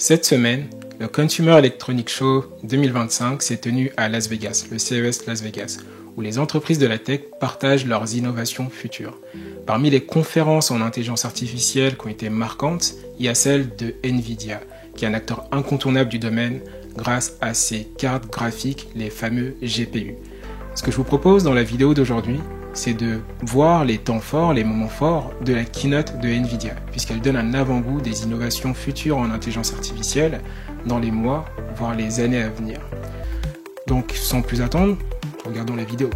Cette semaine, le Consumer Electronics Show 2025 s'est tenu à Las Vegas, le CES Las Vegas, où les entreprises de la tech partagent leurs innovations futures. Parmi les conférences en intelligence artificielle qui ont été marquantes, il y a celle de Nvidia, qui est un acteur incontournable du domaine grâce à ses cartes graphiques, les fameux GPU. Ce que je vous propose dans la vidéo d'aujourd'hui, c'est de voir les temps forts, les moments forts de la keynote de Nvidia, puisqu'elle donne un avant-goût des innovations futures en intelligence artificielle dans les mois, voire les années à venir. Donc, sans plus attendre, regardons la vidéo.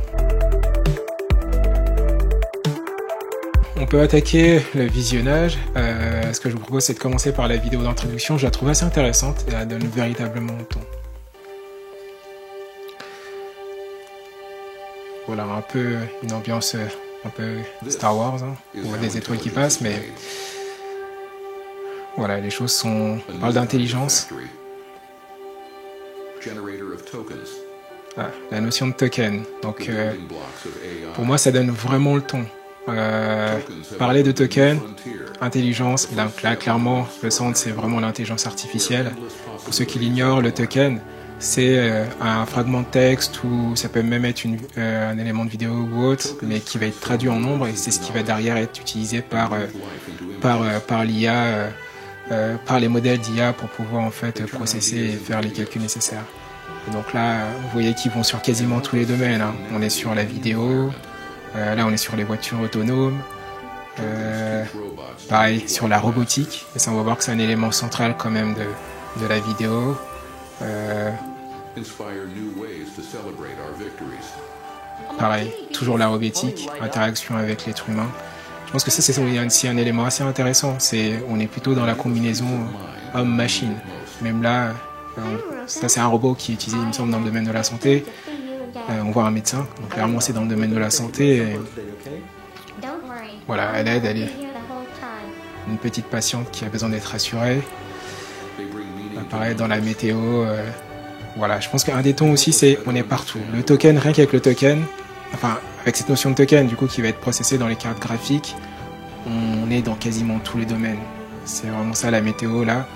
On peut attaquer le visionnage. Ce que je vous propose, c'est de commencer par la vidéo d'introduction. Je la trouve assez intéressante et elle donne véritablement le ton. Voilà, un peu une ambiance un peu Star Wars, hein. On voit des étoiles qui passent, mais voilà, les choses sont... On parle d'intelligence. Ah, la notion de token. Donc, pour moi, ça donne vraiment le ton. Parler de token, intelligence, là clairement, le centre, c'est vraiment l'intelligence artificielle. Pour ceux qui l'ignorent, le token, c'est un fragment de texte ou ça peut même être un élément de vidéo ou autre, mais qui va être traduit en nombre et c'est ce qui va derrière être utilisé par l'IA, par les modèles d'IA pour pouvoir en fait processer et faire les calculs nécessaires. Et donc là, vous voyez qu'ils vont sur quasiment tous les domaines, hein. On est sur la vidéo, là on est sur les voitures autonomes, pareil sur la robotique, et ça on va voir que c'est un élément central quand même de la vidéo. Pareil, toujours la robotique, interaction avec l'être humain. Je pense que ça c'est aussi un élément assez intéressant. On est plutôt dans la combinaison homme-machine. Même là, ça c'est un robot qui est utilisé, il me semble, dans le domaine de la santé. On voit un médecin, donc clairement c'est dans le domaine de la santé. Et voilà, elle est une petite patiente qui a besoin d'être rassurée. Pareil dans la météo, voilà, je pense qu'un des tons aussi c'est on est partout. Le token, rien qu'avec le token, enfin avec cette notion de token du coup qui va être processé dans les cartes graphiques, on est dans quasiment tous les domaines. C'est vraiment ça la météo là.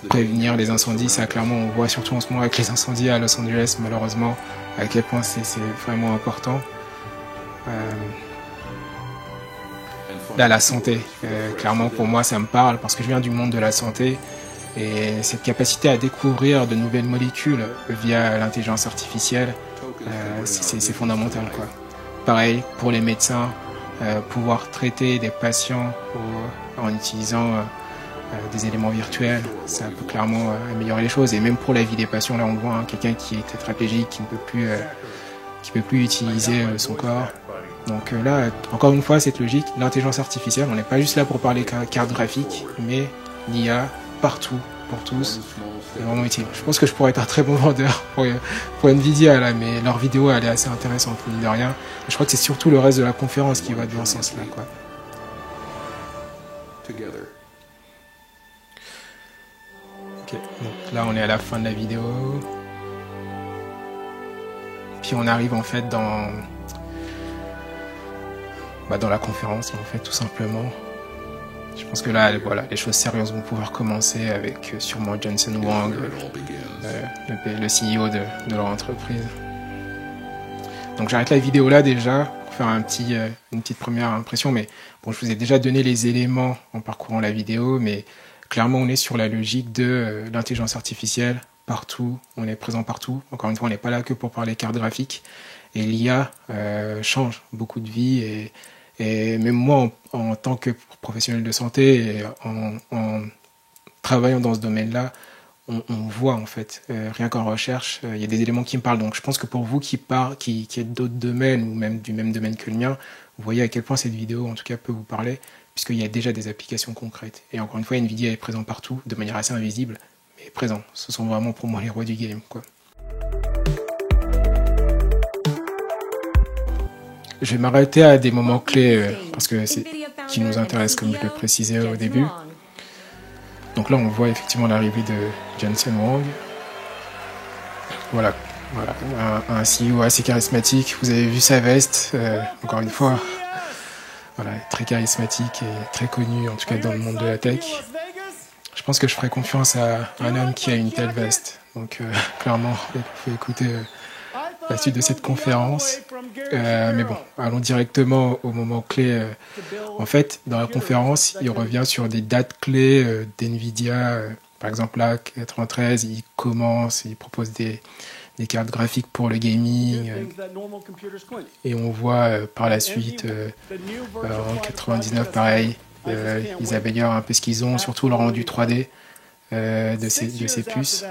Prévenir les incendies, ça clairement on voit surtout en ce moment avec les incendies à Los Angeles malheureusement à quel point c'est vraiment important. Là la santé, clairement pour moi ça me parle parce que je viens du monde de la santé. Et cette capacité à découvrir de nouvelles molécules via l'intelligence artificielle, c'est fondamental, quoi. Pareil pour les médecins, pouvoir traiter des patients en utilisant des éléments virtuels, ça peut clairement améliorer les choses. Et même pour la vie des patients, là on voit hein, quelqu'un qui est tétraplégique, qui ne peut plus utiliser son corps. Donc là, encore une fois, cette logique, l'intelligence artificielle, on n'est pas juste là pour parler carte graphique, mais l'IA partout, pour tous, c'est vraiment utile. Je pense que je pourrais être un très bon vendeur pour Nvidia là, mais leur vidéo elle est assez intéressante, mine de rien. Je crois que c'est surtout le reste de la conférence qui va dans ce sens-là, quoi. Ok, donc là on est à la fin de la vidéo. Puis on arrive en fait dans la conférence, en fait, tout simplement. Je pense que là, voilà, les choses sérieuses vont pouvoir commencer avec sûrement Jensen Huang, le CEO de leur entreprise. Donc j'arrête la vidéo là déjà pour faire une petite première impression. Mais bon, je vous ai déjà donné les éléments en parcourant la vidéo, mais clairement on est sur la logique de l'intelligence artificielle partout. On est présent partout. Encore une fois, on n'est pas là que pour parler cartes graphiques. Et l'IA change beaucoup de vies et même moi, en tant que professionnel de santé, et en travaillant dans ce domaine-là, on voit en fait, rien qu'en recherche, il y a des éléments qui me parlent. Donc je pense que pour vous qui êtes d'autres domaines ou même du même domaine que le mien, vous voyez à quel point cette vidéo en tout cas peut vous parler, puisqu'il y a déjà des applications concrètes. Et encore une fois, Nvidia est présent partout, de manière assez invisible, mais présent. Ce sont vraiment pour moi les rois du game, quoi. Je vais m'arrêter à des moments clés parce que c'est qui nous intéresse, comme je le précisais au début. Donc là, on voit effectivement l'arrivée de Jensen Huang. Voilà, un CEO assez charismatique. Vous avez vu sa veste, encore une fois. Voilà, très charismatique et très connu, en tout cas dans le monde de la tech. je pense que je ferai confiance à un homme qui a une telle veste. Donc clairement, il faut écouter la suite de cette conférence. Mais bon, allons directement au moment clé. En fait, dans la conférence, il revient sur des dates clés d'NVIDIA. Par exemple, là, 93, il propose des cartes graphiques pour le gaming. Et on voit par la suite, en 99, pareil, ils améliorent un peu ce qu'ils ont, surtout le rendu 3D de ces puces.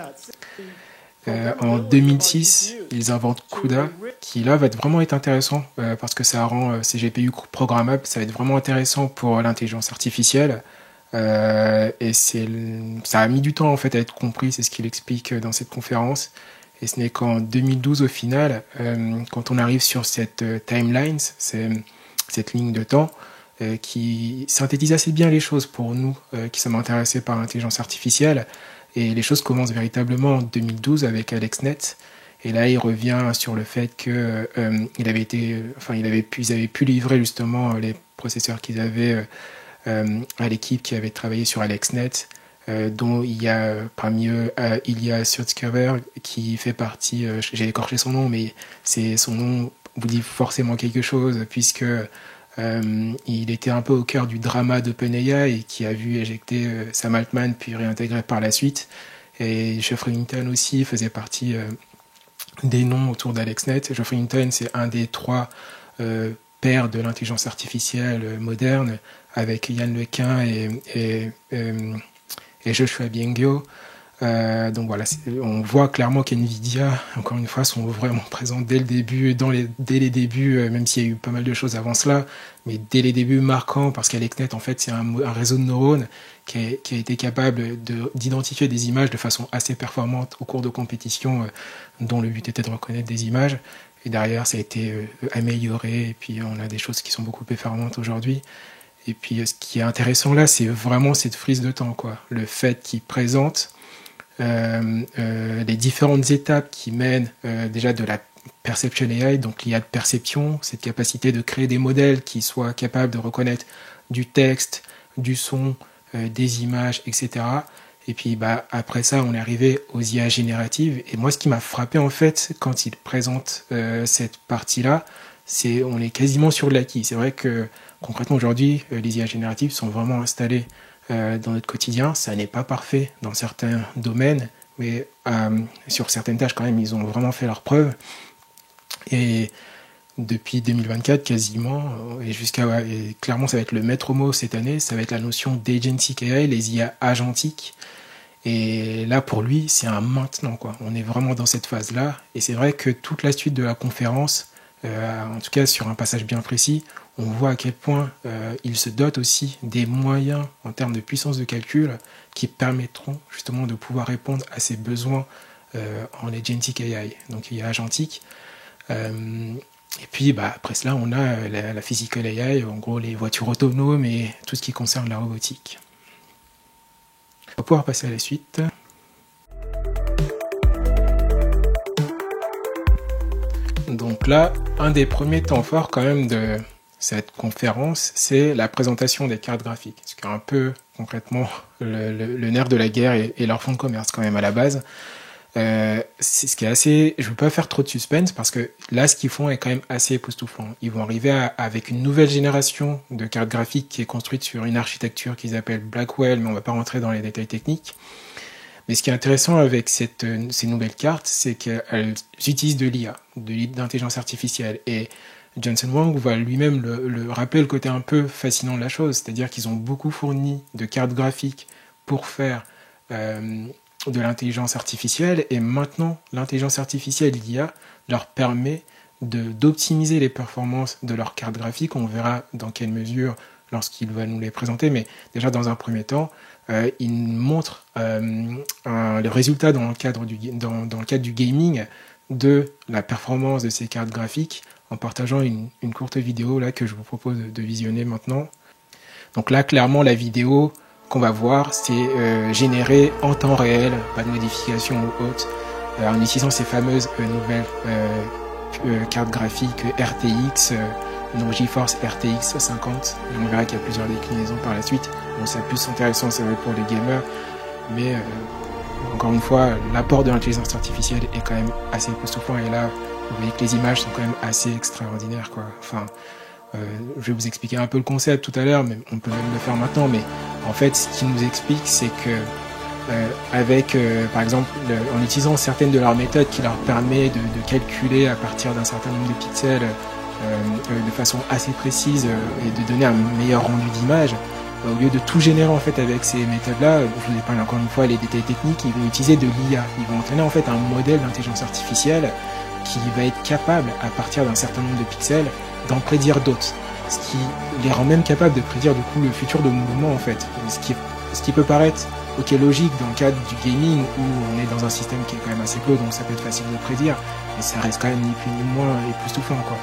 En 2006, ils inventent CUDA, qui là va vraiment être intéressant parce que ça rend ces GPU programmables. Ça va être vraiment intéressant pour l'intelligence artificielle. Et ça a mis du temps en fait à être compris, c'est ce qu'il explique dans cette conférence. Et ce n'est qu'en 2012 au final, quand on arrive sur cette timeline, cette ligne de temps, qui synthétise assez bien les choses pour nous qui sommes intéressés par l'intelligence artificielle. Et les choses commencent véritablement en 2012 avec AlexNet. Et là, il revient sur le fait que ils avaient pu livrer justement les processeurs qu'ils avaient à l'équipe qui avait travaillé sur AlexNet, dont il y a parmi eux Ilya Sutskever qui fait partie. J'ai écorché son nom, mais son nom vous dit forcément quelque chose puisque il était un peu au cœur du drama d'OpenAI et qui a vu éjecter Sam Altman puis réintégrer par la suite. Et Geoffrey Hinton aussi faisait partie des noms autour d'AlexNet. Geoffrey Hinton, c'est un des 3 pères de l'intelligence artificielle moderne, avec Yann LeCun et Joshua Bengio. Donc voilà, on voit clairement qu'NVIDIA, encore une fois, sont vraiment présents dès le début, dès les débuts, même s'il y a eu pas mal de choses avant cela, mais dès les débuts marquants, parce qu'AlexNet, en fait, c'est un réseau de neurones qui a été capable d'identifier des images de façon assez performante au cours de compétitions, dont le but était de reconnaître des images. Et derrière, ça a été amélioré, et puis on a des choses qui sont beaucoup plus performantes aujourd'hui. Et puis ce qui est intéressant là, c'est vraiment cette frise de temps, quoi. Le fait qu'il présente les différentes étapes qui mènent déjà de la perception AI, donc l'IA de perception, cette capacité de créer des modèles qui soient capables de reconnaître du texte, du son, des images, etc. Et puis après ça, on est arrivé aux IA génératives. Et moi, ce qui m'a frappé en fait, quand il présente cette partie-là, on est quasiment sur de l'acquis. C'est vrai que concrètement aujourd'hui, les IA génératives sont vraiment installées dans notre quotidien. Ça n'est pas parfait dans certains domaines, mais sur certaines tâches quand même, ils ont vraiment fait leurs preuves. Et depuis 2024 quasiment, et clairement ça va être le maître mot cette année, ça va être la notion d'agentic AI, les IA agentiques. Et là pour lui, c'est un maintenant, quoi. On est vraiment dans cette phase-là. Et c'est vrai que toute la suite de la conférence, en tout cas sur un passage bien précis, on voit à quel point il se dote aussi des moyens en termes de puissance de calcul qui permettront justement de pouvoir répondre à ces besoins en agentic AI. Donc il y a agentique. Et puis après cela, on a la physical AI, en gros les voitures autonomes et tout ce qui concerne la robotique. On va pouvoir passer à la suite. Donc là, un des premiers temps forts quand même de cette conférence, c'est la présentation des cartes graphiques. Ce qui est un peu concrètement le nerf de la guerre et leur fonds de commerce quand même à la base. C'est ce qui est assez. Je veux pas faire trop de suspense parce que là, ce qu'ils font est quand même assez époustouflant. Ils vont arriver avec une nouvelle génération de cartes graphiques qui est construite sur une architecture qu'ils appellent Blackwell, mais on va pas rentrer dans les détails techniques. Mais ce qui est intéressant avec ces nouvelles cartes, c'est qu'elles utilisent de l'IA, d'intelligence artificielle. Et Jensen Huang va lui-même le rappeler le côté un peu fascinant de la chose, c'est-à-dire qu'ils ont beaucoup fourni de cartes graphiques pour faire de l'intelligence artificielle, et maintenant l'intelligence artificielle l'IA leur permet d'optimiser les performances de leurs cartes graphiques. On verra dans quelle mesure lorsqu'il va nous les présenter, mais déjà dans un premier temps, il montre le résultat dans le cadre du gaming de la performance de ces cartes graphiques en partageant une courte vidéo là que je vous propose de visionner maintenant. Donc là, clairement, la vidéo qu'on va voir, c'est généré en temps réel, pas de modification ou autre, en utilisant ces fameuses nouvelles cartes graphiques RTX donc GeForce RTX 50, et on verra qu'il y a plusieurs déclinaisons par la suite. Bon, c'est plus intéressant, c'est vrai, pour les gamers, mais encore une fois, l'apport de l'intelligence artificielle est quand même assez époustouflant, et là, vous voyez que les images sont quand même assez extraordinaires, quoi. Enfin, je vais vous expliquer un peu le concept tout à l'heure, mais on peut même le faire maintenant, mais en fait, ce qui nous explique, c'est que par exemple, en utilisant certaines de leurs méthodes qui leur permet de calculer à partir d'un certain nombre de pixels de façon assez précise et de donner un meilleur rendu d'image, au lieu de tout générer en fait avec ces méthodes-là, je vous ai parlé encore une fois les détails techniques, ils vont utiliser de l'IA. Ils vont entraîner en fait un modèle d'intelligence artificielle qui va être capable, à partir d'un certain nombre de pixels, d'en prédire d'autres. Ce qui les rend même capables de prédire du coup le futur de mouvement en fait. Ce qui peut paraître logique dans le cadre du gaming où on est dans un système qui est quand même assez clos, donc ça peut être facile de prédire, mais ça reste quand même ni plus ni moins époustouflant, quoi.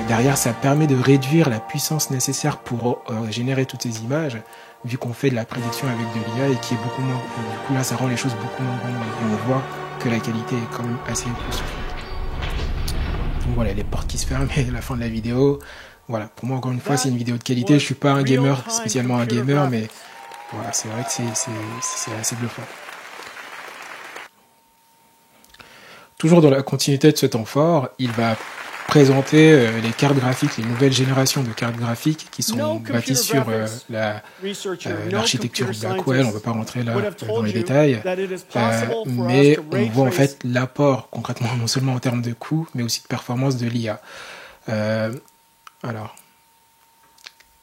Derrière, ça permet de réduire la puissance nécessaire pour générer toutes ces images, vu qu'on fait de la prédiction avec de l'IA et qui est beaucoup moins. Du coup, là, ça rend les choses beaucoup moins grandes et on voit que la qualité est quand même assez époustouflante. Donc voilà, les portes qui se ferment à la fin de la vidéo. Voilà, pour moi, encore une fois, c'est une vidéo de qualité. Je suis pas un gamer, spécialement un gamer, mais voilà, c'est vrai que c'est assez bluffant. Toujours dans la continuité de ce temps fort, il va présenter les cartes graphiques, les nouvelles générations de cartes graphiques qui sont bâties sur l'architecture Blackwell. On ne va pas rentrer là dans les détails, mais on voit en fait l'apport concrètement non seulement en termes de coût, mais aussi de performance de l'IA.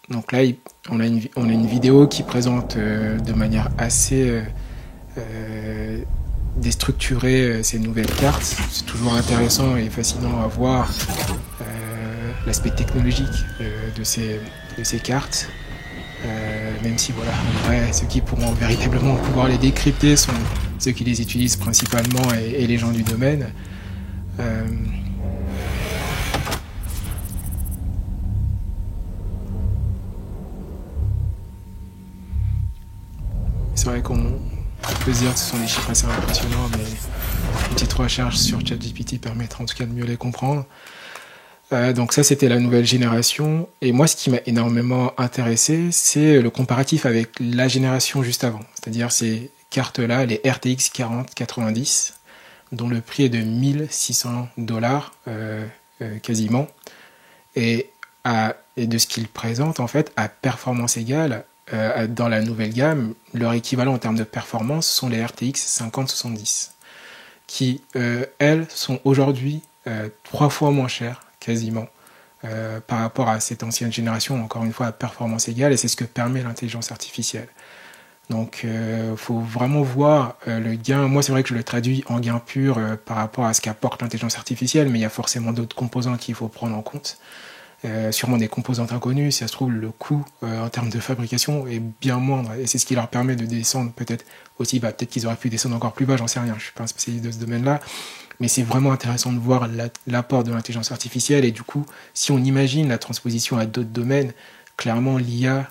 Donc là, on a une vidéo qui présente de manière assez déstructurer ces nouvelles cartes. C'est toujours intéressant et fascinant à voir l'aspect technologique de ces cartes, même si voilà, après, ceux qui pourront véritablement pouvoir les décrypter sont ceux qui les utilisent principalement et les gens du domaine. C'est vrai qu'on peut se dire que ce sont des chiffres assez impressionnants, mais une petite recherche sur ChatGPT permettra en tout cas de mieux les comprendre. Donc ça, c'était la nouvelle génération. Et moi, ce qui m'a énormément intéressé, c'est le comparatif avec la génération juste avant. C'est-à-dire ces cartes-là, les RTX 4090, dont le prix est de $1600 quasiment. Et de ce qu'ils présentent, en fait, à performance égale, dans la nouvelle gamme, leur équivalent en termes de performance sont les RTX 5070, qui, elles, sont aujourd'hui 3 fois moins chères, quasiment, par rapport à cette ancienne génération, encore une fois, à performance égale, et c'est ce que permet l'intelligence artificielle. Donc, faut vraiment voir le gain. Moi, c'est vrai que je le traduis en gain pur par rapport à ce qu'apporte l'intelligence artificielle, mais il y a forcément d'autres composants qu'il faut prendre en compte. Sûrement des composantes inconnues, si ça se trouve le coût en termes de fabrication est bien moindre et c'est ce qui leur permet de descendre peut-être aussi, peut-être qu'ils auraient pu descendre encore plus bas, j'en sais rien, je suis pas un spécialiste de ce domaine-là, mais c'est vraiment intéressant de voir l'apport de l'intelligence artificielle et du coup, si on imagine la transposition à d'autres domaines, clairement l'IA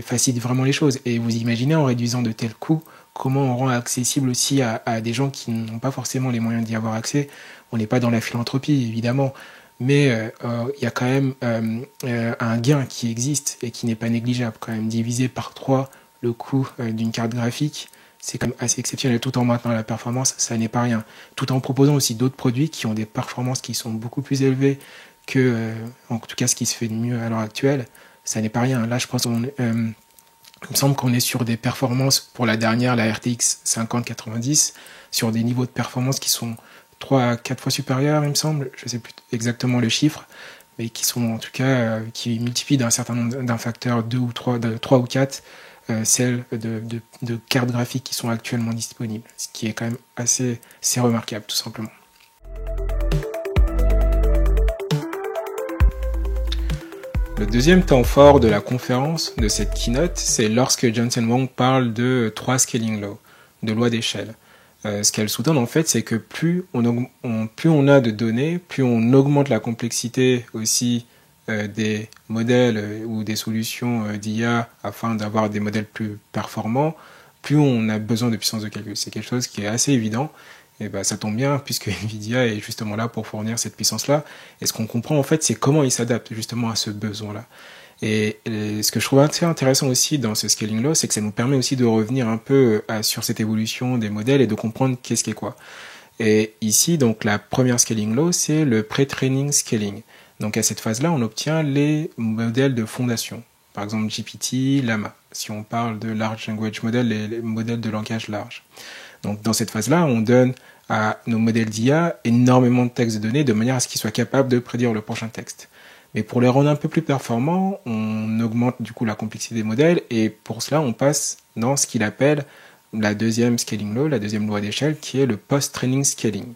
facilite vraiment les choses et vous imaginez en réduisant de tels coûts, comment on rend accessible aussi à des gens qui n'ont pas forcément les moyens d'y avoir accès. On n'est pas dans la philanthropie évidemment, mais il y a quand même un gain qui existe et qui n'est pas négligeable. Quand même, divisé par 3 le coût d'une carte graphique, c'est quand même assez exceptionnel. Tout en maintenant la performance, ça n'est pas rien. Tout en proposant aussi d'autres produits qui ont des performances qui sont beaucoup plus élevées que, en tout cas, ce qui se fait de mieux à l'heure actuelle, ça n'est pas rien. Là, je pense il me semble qu'on est sur des performances, pour la dernière, la RTX 5090, sur des niveaux de performance qui sont 3 à 4 fois supérieurs, il me semble, je ne sais plus exactement le chiffre, mais qui sont en tout cas, qui multiplient d'un facteur 2 ou 3, de 3 ou 4, celles de cartes graphiques qui sont actuellement disponibles, ce qui est quand même assez remarquable, tout simplement. Le deuxième temps fort de la conférence de cette keynote, c'est lorsque Jensen Huang parle de 3 scaling laws, de lois d'échelle. Ce qu'elle sous-tend en fait, c'est que plus on a de données, plus on augmente la complexité aussi des modèles ou des solutions d'IA afin d'avoir des modèles plus performants, plus on a besoin de puissance de calcul. C'est quelque chose qui est assez évident Et ben ça tombe bien puisque Nvidia est justement là pour fournir cette puissance-là. Et ce qu'on comprend en fait, c'est comment ils s'adaptent justement à ce besoin-là. Et ce que je trouve assez intéressant aussi dans ce scaling law, c'est que ça nous permet aussi de revenir un peu sur cette évolution des modèles et de comprendre qu'est-ce qui est quoi. Et ici, donc la première scaling law, c'est le pre-training scaling. Donc à cette phase-là, on obtient les modèles de fondation. Par exemple GPT, Llama, si on parle de large language model, les modèles de langage large. Donc dans cette phase-là, on donne à nos modèles d'IA énormément de textes de données de manière à ce qu'ils soient capables de prédire le prochain texte. Mais pour les rendre un peu plus performants, on augmente du coup la complexité des modèles et pour cela, on passe dans ce qu'il appelle la deuxième scaling law, la deuxième loi d'échelle, qui est le post-training scaling.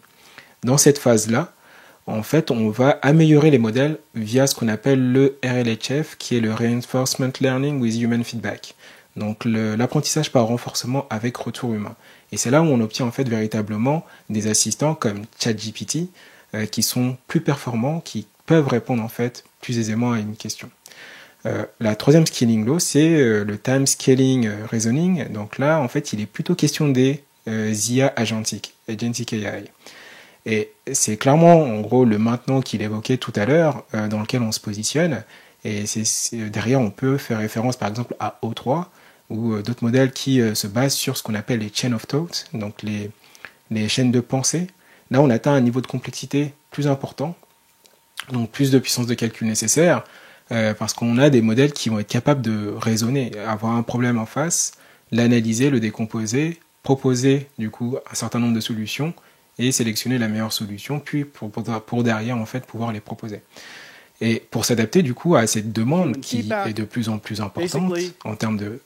Dans cette phase-là, en fait, on va améliorer les modèles via ce qu'on appelle le RLHF, qui est le Reinforcement Learning with Human Feedback. Donc l'apprentissage par renforcement avec retour humain. Et c'est là où on obtient en fait véritablement des assistants comme ChatGPT qui sont plus performants, qui peuvent répondre en fait plus aisément à une question. La troisième scaling law, c'est le time scaling reasoning. Donc là, en fait, il est plutôt question des IA agentiques, agentic AI. Et c'est clairement, en gros, le maintenant qu'il évoquait tout à l'heure, dans lequel on se positionne. Et derrière, on peut faire référence, par exemple, à O3 ou d'autres modèles qui se basent sur ce qu'on appelle les chain of thought, donc les chaînes de pensée. Là, on atteint un niveau de complexité plus important, donc plus de puissance de calcul nécessaire, parce qu'on a des modèles qui vont être capables de raisonner, avoir un problème en face, l'analyser, le décomposer, proposer du coup un certain nombre de solutions et sélectionner la meilleure solution, puis pour derrière en fait pouvoir les proposer. Et pour s'adapter du coup à cette demande qui est de plus en plus importante en termes de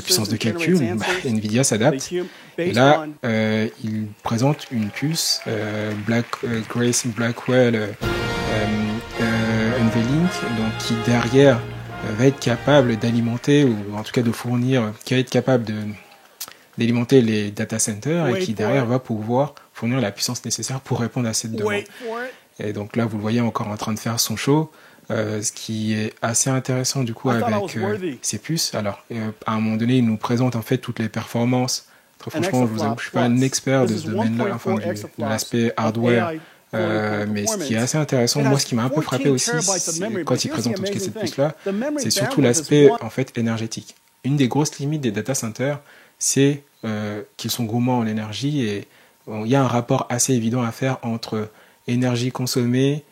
puissance de calcul, Nvidia s'adapte. Et là, il présente une puce Grace Blackwell NVLink, donc qui derrière va être capable d'alimenter, ou en tout cas de fournir, qui va être capable d'alimenter les data centers et qui derrière va pouvoir fournir la puissance nécessaire pour répondre à cette demande. Et donc là, vous le voyez encore en train de faire son show, ce qui est assez intéressant du coup avec ces puces. Alors, à un moment donné, il nous présente en fait toutes les performances. Très franchement, je vous avoue, je suis pas un expert de ce domaine-là, enfin de l'aspect hardware. Mais ce qui est assez intéressant, moi, ce qui m'a un peu frappé aussi, quand il présente toutes ces puces-là, c'est surtout l'aspect en fait énergétique. Une des grosses limites des data centers, c'est qu'ils sont gourmands en énergie et il y a un rapport assez évident à faire entre énergie consommée,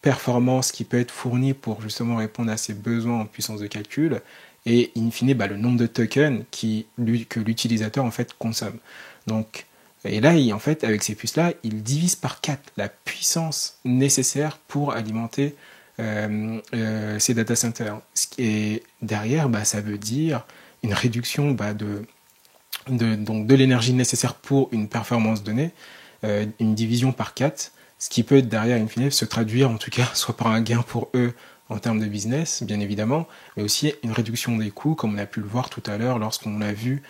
performance qui peut être fournie pour justement répondre à ses besoins en puissance de calcul, et in fine le nombre de tokens que l'utilisateur en fait consomme. Donc, et là, en fait, avec ces puces-là, il divise par 4 la puissance nécessaire pour alimenter ces data centers. Et derrière, ça veut dire une réduction donc de l'énergie nécessaire pour une performance donnée, une division par 4, ce qui peut être derrière, in fine, se traduire en tout cas soit par un gain pour eux en termes de business, bien évidemment, mais aussi une réduction des coûts, comme on a pu le voir tout à l'heure lorsqu'on a vu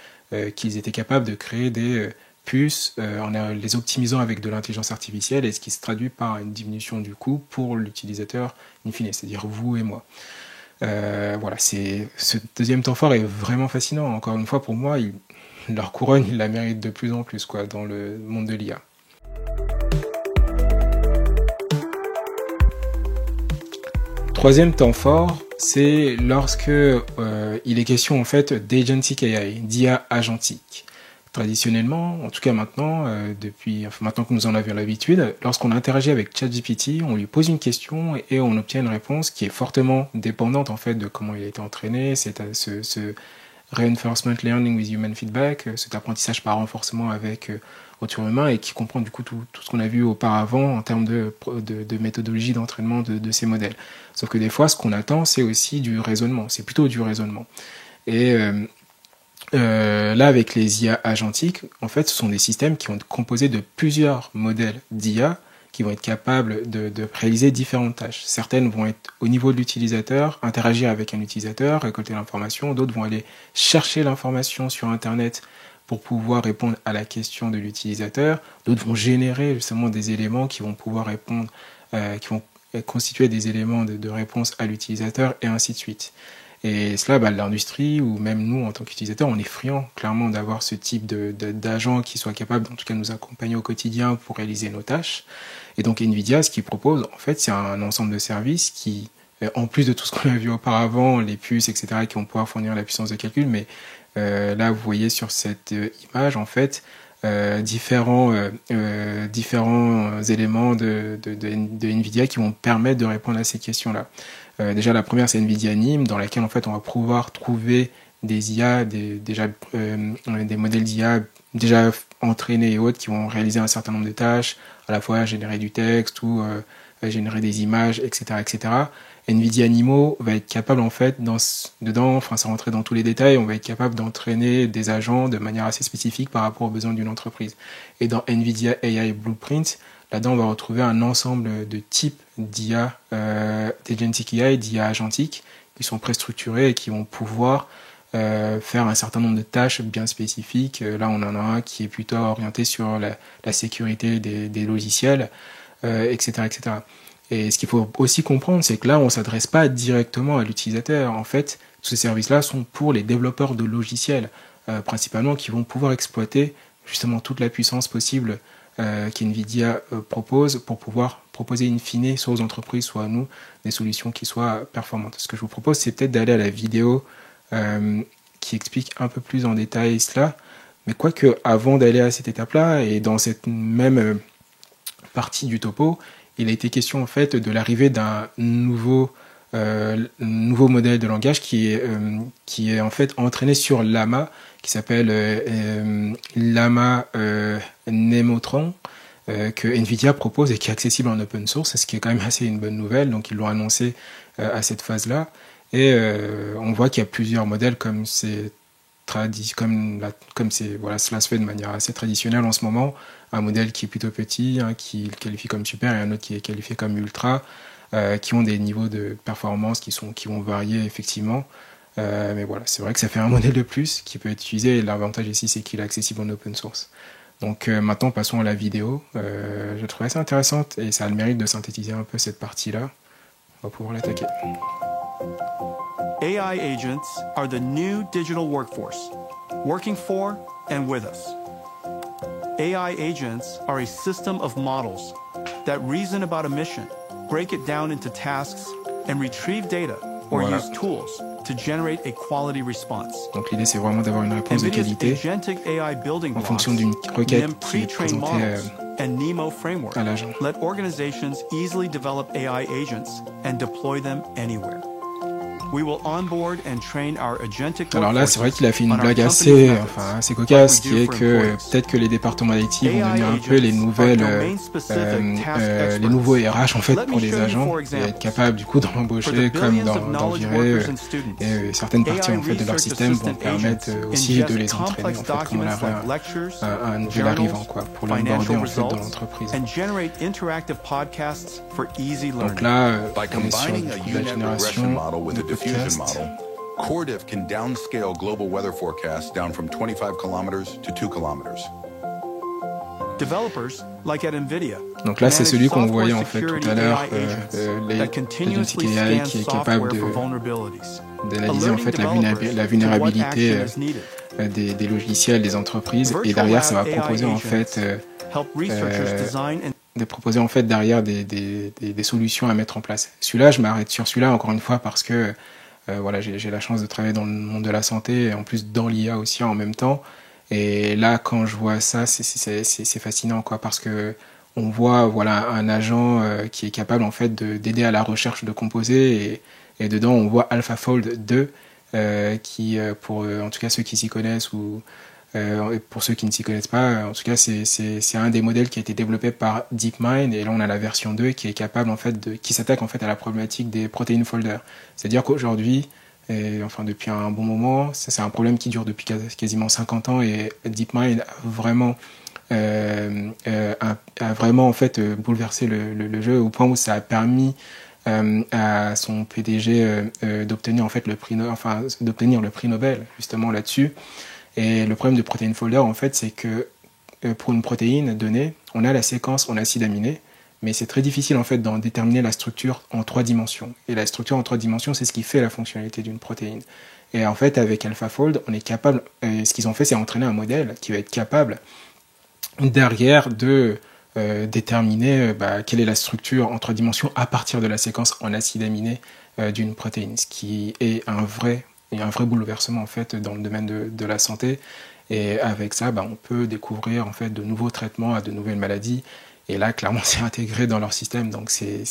qu'ils étaient capables de créer des puces en les optimisant avec de l'intelligence artificielle, et ce qui se traduit par une diminution du coût pour l'utilisateur, in fine, c'est-à-dire vous et moi. Voilà, ce deuxième temps fort est vraiment fascinant. Encore une fois, pour moi, leur couronne, ils la méritent de plus en plus dans le monde de l'IA. Troisième temps fort, c'est lorsque il est question en fait d'agentic AI, d'IA agentique. Traditionnellement, en tout cas maintenant, maintenant que nous en avons l'habitude, lorsqu'on interagit avec ChatGPT, on lui pose une question et on obtient une réponse qui est fortement dépendante en fait de comment il a été entraîné. C'est ce Reinforcement Learning with Human Feedback, cet apprentissage par renforcement avec retour humain, et qui comprend du coup tout ce qu'on a vu auparavant en termes de méthodologie d'entraînement de ces modèles. Sauf que des fois, ce qu'on attend, c'est aussi du raisonnement. C'est plutôt du raisonnement. Et là, avec les IA agentiques, en fait, ce sont des systèmes qui vont être composés de plusieurs modèles d'IA qui vont être capables de réaliser différentes tâches. Certaines vont être au niveau de l'utilisateur, interagir avec un utilisateur, récolter l'information. D'autres vont aller chercher l'information sur Internet pour pouvoir répondre à la question de l'utilisateur. D'autres vont générer justement des éléments qui vont pouvoir répondre, qui vont constituer des éléments de réponse à l'utilisateur, et ainsi de suite. Et cela, l'industrie ou même nous en tant qu'utilisateurs, on est friands clairement d'avoir ce type d'agent qui soit capable, en tout cas, de nous accompagner au quotidien pour réaliser nos tâches. Et donc Nvidia, ce qu'ils propose, en fait, c'est un ensemble de services qui, en plus de tout ce qu'on a vu auparavant, les puces, etc., qui vont pouvoir fournir la puissance de calcul, mais là, vous voyez sur cette image, en fait, différents éléments de Nvidia qui vont permettre de répondre à ces questions-là. Déjà, la première, c'est Nvidia NIM, dans laquelle, en fait, on va pouvoir trouver des IA, des modèles d'IA déjà entraînés et autres qui vont réaliser un certain nombre de tâches, à la fois générer du texte ou générer des images, etc., etc. Nvidia NeMo va être capable, en fait, sans rentrer dans tous les détails, on va être capable d'entraîner des agents de manière assez spécifique par rapport aux besoins d'une entreprise. Et dans Nvidia AI Blueprint, là-dedans, on va retrouver un ensemble de types d'IA, d'Agentic AI, d'IA agentique, qui sont préstructurés et qui vont pouvoir faire un certain nombre de tâches bien spécifiques. Là, on en a un qui est plutôt orienté sur la sécurité des logiciels, etc., etc. Et ce qu'il faut aussi comprendre, c'est que là, on ne s'adresse pas directement à l'utilisateur. En fait, tous ces services-là sont pour les développeurs de logiciels, principalement, qui vont pouvoir exploiter justement toute la puissance possible qu'NVIDIA propose pour pouvoir proposer in fine, soit aux entreprises, soit à nous, des solutions qui soient performantes. Ce que je vous propose, c'est peut-être d'aller à la vidéo qui explique un peu plus en détail cela. Mais quoique, avant d'aller à cette étape-là, et dans cette même partie du topo, il a été question en fait de l'arrivée d'un nouveau modèle de langage qui est en fait entraîné sur Llama, qui s'appelle Llama Nemotron, que Nvidia propose et qui est accessible en open source, ce qui est quand même assez une bonne nouvelle. Donc ils l'ont annoncé à cette phase-là, et on voit qu'il y a plusieurs modèles comme cela se fait de manière assez traditionnelle en ce moment. Un modèle qui est plutôt petit, qui le qualifie comme super, et un autre qui est qualifié comme ultra, qui ont des niveaux de performance qui vont varier effectivement. Mais voilà, c'est vrai que ça fait un modèle de plus qui peut être utilisé, et l'avantage ici, c'est qu'il est accessible en open source. Donc maintenant, passons à la vidéo. Je trouvais assez intéressante, et ça a le mérite de synthétiser un peu cette partie-là. On va pouvoir l'attaquer. AI agents are the new digital workforce, working for and with us. AI agents are a system of models that reason about a mission, break it down into tasks, and retrieve data or use tools to generate a quality response. Donc l'idée, c'est vraiment d'avoir une réponse de qualité en fonction d'une requête qui est présentée à l'agent. Let organizations easily develop AI agents and deploy them anywhere. Alors là, c'est vrai qu'il a fait une blague assez cocasse, qui est que peut-être que les départements d'IT vont devenir un peu les nouveaux RH en fait pour les agents, et être capables du coup d'embaucher comme d'en virer, et certaines parties en fait de leur système vont permettre aussi de les entraîner en fait quand on a un nouvel arrivant pour l'onboarder en fait dans l'entreprise. Donc là, on est sur la génération de podcast. CoreDiff can downscale global weather forecasts down from 25 kilometers to 2 kilometers. Donc là, c'est celui qu'on voyait en fait tout à l'heure, l'Agentic AI qui est capable d'analyser en fait la vulnérabilité des logiciels des entreprises, et derrière, ça va proposer en fait derrière des solutions à mettre en place. Celui-là, je m'arrête sur celui-là encore une fois parce que j'ai la chance de travailler dans le monde de la santé, et en plus dans l'IA aussi en même temps. Et là, quand je vois ça, c'est fascinant, parce que on voit un agent qui est capable en fait d'aider à la recherche de composés, et dedans on voit AlphaFold 2 qui pour en tout cas ceux qui s'y connaissent ou pour ceux qui ne s'y connaissent pas, en tout cas c'est un des modèles qui a été développé par DeepMind, et là on a la version 2 qui est capable en fait qui s'attaque en fait à la problématique des protein folders. C'est-à-dire qu'aujourd'hui, depuis un bon moment, c'est un problème qui dure depuis quasiment 50 ans, et DeepMind a vraiment en fait bouleversé le jeu, au point où ça a permis à son PDG d'obtenir en fait le prix Nobel justement là-dessus. Et le problème de protein folder en fait, c'est que pour une protéine donnée, on a la séquence en acides aminés, mais c'est très difficile en fait d'en déterminer la structure en 3 dimensions. Et la structure en 3 dimensions, c'est ce qui fait la fonctionnalité d'une protéine. Et en fait, avec AlphaFold, on est capable, ce qu'ils ont fait, c'est entraîner un modèle qui va être capable derrière de déterminer quelle est la structure en 3 dimensions à partir de la séquence en acides aminés d'une protéine, ce qui est un vrai bouleversement en fait dans le domaine de la santé. Et avec ça, on peut découvrir en fait de nouveaux traitements à de nouvelles maladies. Et là, clairement, c'est intégré dans leur système. Donc c'est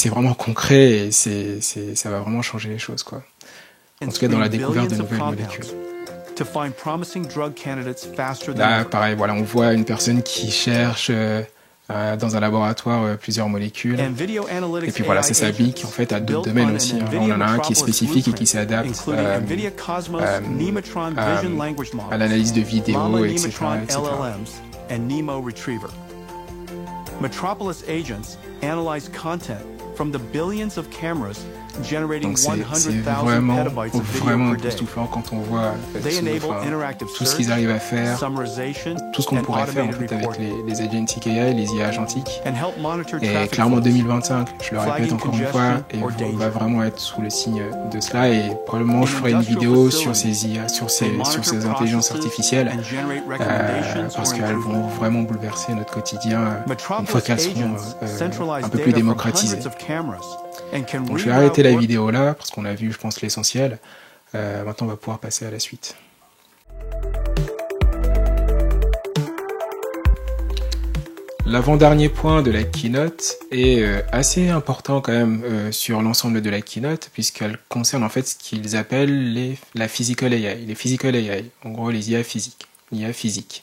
vraiment concret et ça va vraiment changer les choses, quoi. En tout cas, dans la découverte de nouvelles molécules. Là, pareil, voilà, on voit une personne qui cherche dans un laboratoire plusieurs molécules. Et puis voilà, ça s'applique en fait à d'autres domaines aussi. On en a un qui est spécifique et qui s'adapte à l'analyse de vidéos, etc. Metropolis agents analyze content from the billions of cameras Donc c'est vraiment époustouflant quand on voit tout ce qu'ils arrivent à faire, tout ce qu'on pourrait faire en fait avec les agentic AI, les IA agentiques. Et clairement 2025, je le répète encore une fois, et on va vraiment être sous le signe de cela. Et probablement je ferai une vidéo sur ces IA, sur ces intelligences artificielles, parce qu'elles vont vraiment bouleverser notre quotidien une fois qu'elles seront un peu plus démocratisées. Donc je vais arrêter la vidéo là parce qu'on a vu, je pense, l'essentiel. Maintenant, on va pouvoir passer à la suite. L'avant-dernier point de la keynote est assez important quand même sur l'ensemble de la keynote, puisqu'elle concerne en fait ce qu'ils appellent la physical AI, les physical AI, en gros les IA physiques, l'IA physique.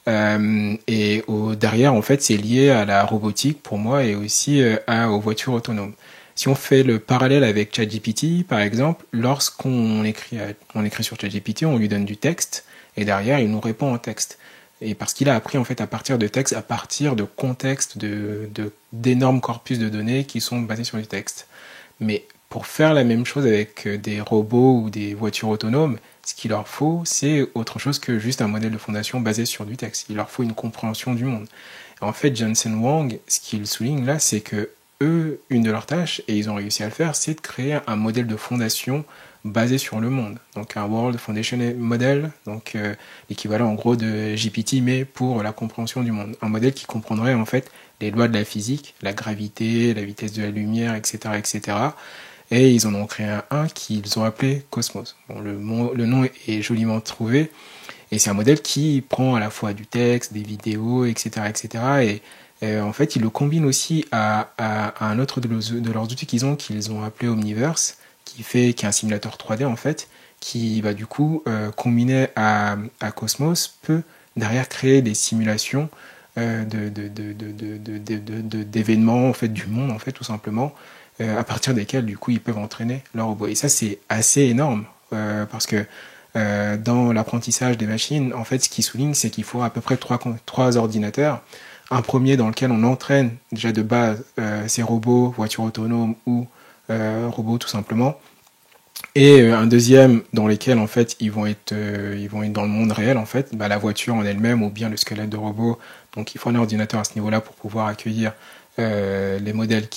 Et derrière, en fait, c'est lié à la robotique pour moi et aussi aux voitures autonomes. Si on fait le parallèle avec ChatGPT, par exemple, lorsqu'on écrit sur ChatGPT, on lui donne du texte et derrière, il nous répond en texte. Et parce qu'il a appris en fait à partir de texte, à partir de contextes, d'énormes corpus de données qui sont basés sur du texte. Mais pour faire la même chose avec des robots ou des voitures autonomes, ce qu'il leur faut, c'est autre chose que juste un modèle de fondation basé sur du texte. Il leur faut une compréhension du monde. Et en fait, Jensen Huang, ce qu'il souligne là, c'est que eux, une de leurs tâches, et ils ont réussi à le faire, c'est de créer un modèle de fondation basé sur le monde. Donc un World Foundation Model, donc l'équivalent en gros de GPT, mais pour la compréhension du monde. Un modèle qui comprendrait en fait les lois de la physique, la gravité, la vitesse de la lumière, etc., etc. Et ils en ont créé un qu'ils ont appelé Cosmos. Bon, le nom est joliment trouvé, et c'est un modèle qui prend à la fois du texte, des vidéos, etc., etc., et en fait, ils le combinent aussi à un autre de leurs outils qu'ils ont appelé Omniverse, qui est un simulateur 3D en fait, qui va du coup combiné à Cosmos peut derrière créer des simulations d'événements en fait du monde en fait tout simplement, à partir desquels du coup ils peuvent entraîner leur robot. Et ça c'est assez énorme parce que dans l'apprentissage des machines, en fait, ce qui souligne, c'est qu'il faut à peu près trois ordinateurs. Un premier dans lequel on entraîne déjà de base ces robots, voitures autonomes ou robots tout simplement, et un deuxième dans lequel en fait ils vont être dans le monde réel en fait, la voiture en elle-même ou bien le squelette de robot. Donc il faut un ordinateur à ce niveau-là pour pouvoir accueillir les modèles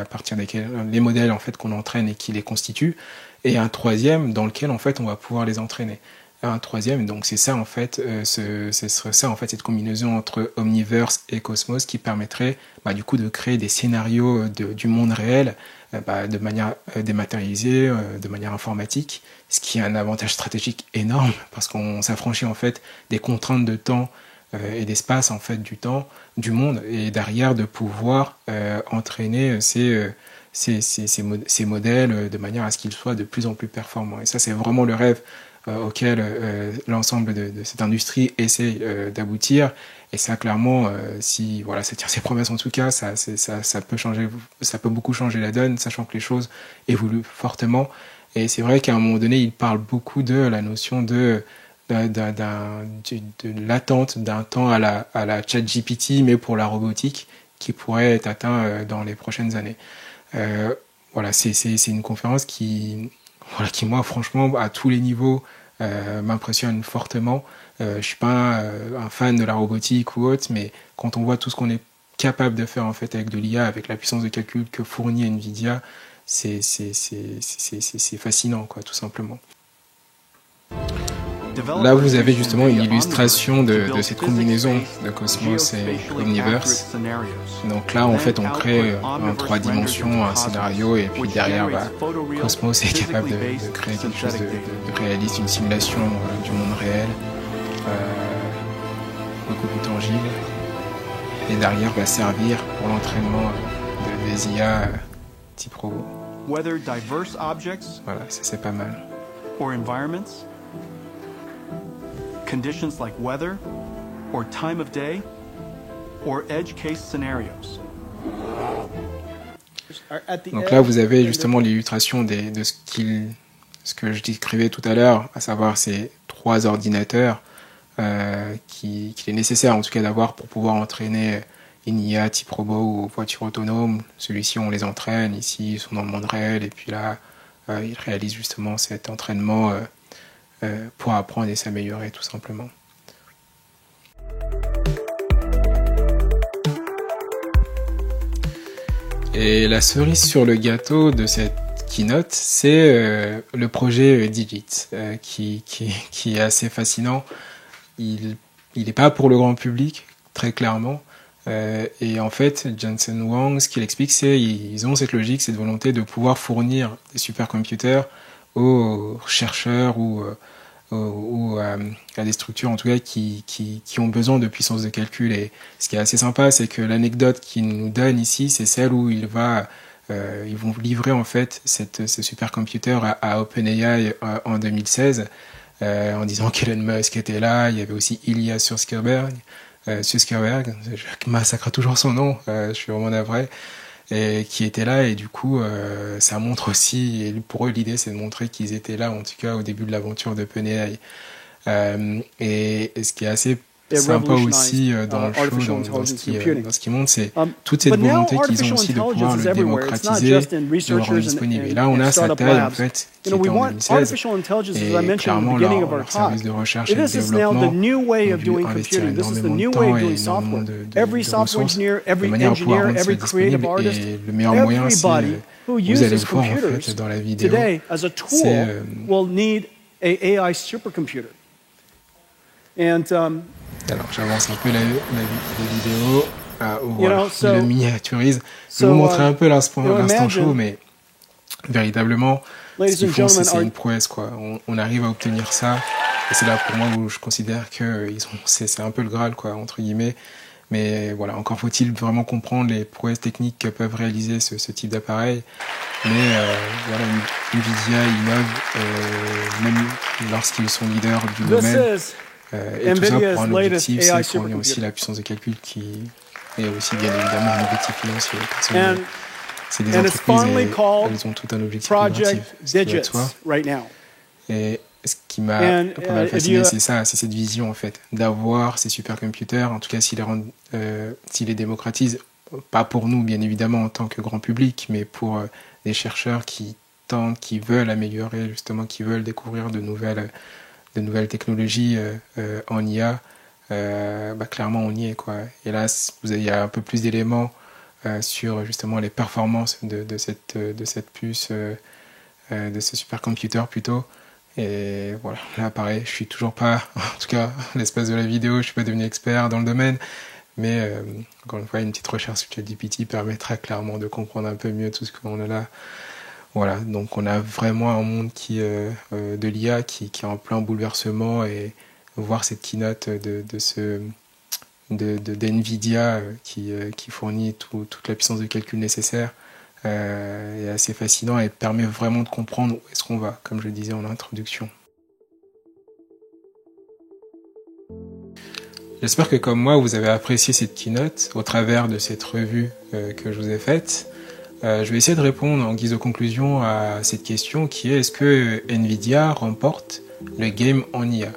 à partir desquels les modèles en fait qu'on entraîne et qui les constituent, et un troisième dans lequel en fait on va pouvoir les entraîner. Un troisième, donc c'est ça en fait, ce serait ça en fait, cette combinaison entre Omniverse et Cosmos qui permettrait du coup de créer des scénarios du monde réel de manière dématérialisée, de manière informatique, ce qui est un avantage stratégique énorme parce qu'on s'affranchit en fait des contraintes de temps et d'espace en fait du monde, et derrière de pouvoir entraîner ces modèles de manière à ce qu'ils soient de plus en plus performants. Et ça c'est vraiment le rêve auquel l'ensemble de cette industrie essaie d'aboutir. Et ça, clairement, si voilà, ça tient ses promesses en tout cas, ça peut changer, ça peut beaucoup changer la donne, sachant que les choses évoluent fortement. Et c'est vrai qu'à un moment donné, il parle beaucoup de la notion de l'attente d'un temps à la ChatGPT, mais pour la robotique, qui pourrait être atteint dans les prochaines années. Voilà, c'est une conférence qui moi, franchement, à tous les niveaux, m'impressionne fortement. Je suis pas un fan de la robotique ou autre, mais quand on voit tout ce qu'on est capable de faire en fait avec de l'IA, avec la puissance de calcul que fournit Nvidia, c'est fascinant, quoi, tout simplement. Là, vous avez justement une illustration de cette combinaison de Cosmos et Omniverse. Donc là, en fait, on crée en 3 dimensions un scénario, et puis derrière, Cosmos est capable de créer quelque chose de réaliste, une simulation du monde réel, beaucoup plus tangible, et derrière va servir pour l'entraînement des IA type robot. Whether diverse objects Voilà, ça c'est pas mal. or environments, conditions like weather or time of day or edge case scenarios. Donc là, vous avez justement l'illustration de ce que je décrivais tout à l'heure, à savoir ces 3 ordinateurs qu'il est nécessaire en tout cas d'avoir pour pouvoir entraîner une IA type robot ou voiture autonome. Celui-ci, on les entraîne, ici, ils sont dans le monde réel, et puis là, ils réalisent justement cet entraînement pour apprendre et s'améliorer tout simplement. Et la cerise sur le gâteau de cette keynote, c'est le projet Digit, qui est assez fascinant. Il n'est pas pour le grand public, très clairement. Et en fait, Jensen Huang, ce qu'il explique, c'est qu'ils ont cette logique, cette volonté de pouvoir fournir des supercomputers aux chercheurs ou à des structures en tout cas qui ont besoin de puissance de calcul. Et ce qui est assez sympa, c'est que l'anecdote qu'il nous donne ici, c'est celle où ils vont livrer en fait ce supercomputer à OpenAI en 2016, en disant qu'Elon Musk était là. Il y avait aussi Ilya Sutskever, je massacre toujours son nom, je suis vraiment navré, et qui était là, et du coup ça montre aussi, et pour eux l'idée c'est de montrer qu'ils étaient là en tout cas au début de l'aventure d'OpenAI. Et ce qui est assez sympa aussi dans le show, dans ce qui montre, c'est toute cette volonté qu'ils ont aussi de pouvoir le démocratiser, de le rendre disponible. Et là, on a sa taille, en fait, qui était en 2016, et clairement, leur service de recherche et de développement ont dû investir énormément de temps et énormément de ressources de manière à pouvoir rendre ça disponible. Et le meilleur moyen, c'est, vous allez le voir, en fait, dans la vidéo, c'est... Alors, j'avance un peu la vidéo. Voilà, je le miniaturise. Je vais vous montrer un peu l'instant chaud, mais véritablement, ce qu'ils font, c'est une prouesse, quoi. On arrive à obtenir ça, et c'est là pour moi où je considère que c'est un peu le Graal, quoi, entre guillemets. Mais voilà, encore faut-il vraiment comprendre les prouesses techniques que peuvent réaliser ce type d'appareil. Mais voilà, Nvidia innove, même lorsqu'ils sont leaders du domaine. Et tout ça pour un objectif, c'est qu'on ait aussi la puissance de calcul qui est aussi bien évidemment un objectif financier. C'est des entreprises et elles ont tout un objectif innovatif, ce qui va de soi. Et ce qui m'a pas mal fasciné, c'est ça, c'est cette vision en fait, d'avoir ces supercomputers, en tout cas s'ils les démocratisent, pas pour nous bien évidemment en tant que grand public, mais pour des chercheurs qui tentent, qui veulent améliorer justement, qui veulent découvrir de nouvelles technologies en IA, clairement on y est, quoi. Et là, il y a un peu plus d'éléments sur justement les performances de cette puce, de ce supercomputer plutôt. Et voilà, là pareil, je suis toujours pas, en tout cas l'espace de la vidéo, je suis pas devenu expert dans le domaine, mais encore une fois, une petite recherche sur ChatGPT permettra clairement de comprendre un peu mieux tout ce qu'on a là. Voilà, donc on a vraiment un monde de l'IA qui est en plein bouleversement, et voir cette keynote d'NVIDIA qui fournit toute la puissance de calcul nécessaire est assez fascinant et permet vraiment de comprendre où est-ce qu'on va, comme je le disais en introduction. J'espère que comme moi, vous avez apprécié cette keynote au travers de cette revue que je vous ai faite. Je vais essayer de répondre en guise de conclusion à cette question qui est: est-ce que Nvidia remporte le game en IA?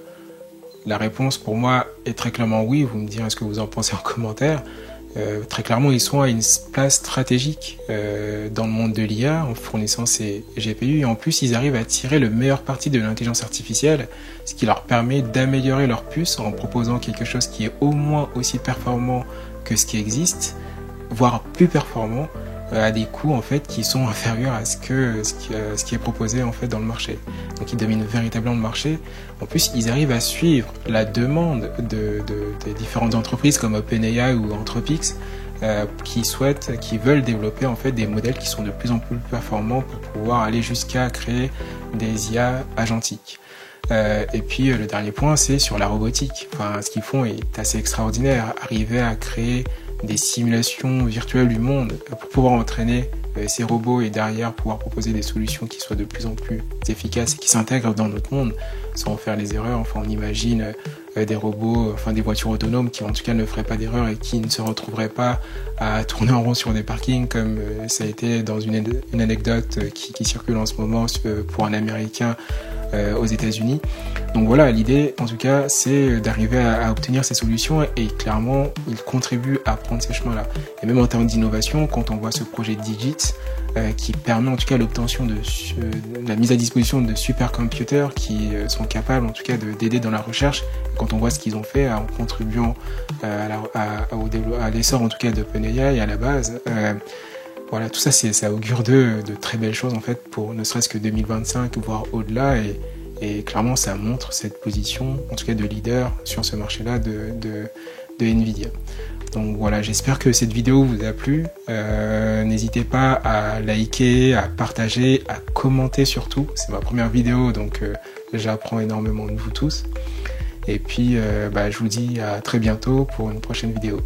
La réponse pour moi est très clairement oui. Vous me direz ce que vous en pensez en commentaire. très clairement, ils sont à une place stratégique dans le monde de l'IA en fournissant ces GPU. Et en plus, ils arrivent à tirer le meilleur parti de l'intelligence artificielle, ce qui leur permet d'améliorer leur puce en proposant quelque chose qui est au moins aussi performant que ce qui existe, voire plus performant, à des coûts en fait qui sont inférieurs à ce qui est proposé en fait dans le marché. Donc ils dominent véritablement le marché. En plus, ils arrivent à suivre la demande des différentes entreprises comme OpenAI ou Anthropic qui veulent développer en fait des modèles qui sont de plus en plus performants pour pouvoir aller jusqu'à créer des IA agentiques. Et puis le dernier point, c'est sur la robotique. Enfin, ce qu'ils font est assez extraordinaire. Arriver à créer des simulations virtuelles du monde pour pouvoir entraîner ces robots et derrière pouvoir proposer des solutions qui soient de plus en plus efficaces et qui s'intègrent dans notre monde sans faire les erreurs. Enfin, on imagine des robots, enfin des voitures autonomes qui en tout cas ne feraient pas d'erreur et qui ne se retrouveraient pas à tourner en rond sur des parkings comme ça a été dans une anecdote qui circule en ce moment pour un Américain aux États-Unis. Donc voilà, l'idée en tout cas c'est d'arriver à obtenir ces solutions et clairement ils contribuent à prendre ces chemins-là. Et même en termes d'innovation, quand on voit ce projet Digit qui permet en tout cas l'obtention de la mise à disposition de supercomputers qui sont capables en tout cas d'aider dans la recherche, quand on voit ce qu'ils ont fait en contribuant à l'essor en tout cas d'OpenAI à la base, voilà, tout ça ça augure de très belles choses en fait pour ne serait-ce que 2025 voire au-delà et clairement ça montre cette position en tout cas de leader sur ce marché-là de Nvidia. Donc voilà, j'espère que cette vidéo vous a plu. N'hésitez pas à liker, à partager, à commenter surtout. C'est ma première vidéo donc j'apprends énormément de vous tous. Et puis je vous dis à très bientôt pour une prochaine vidéo.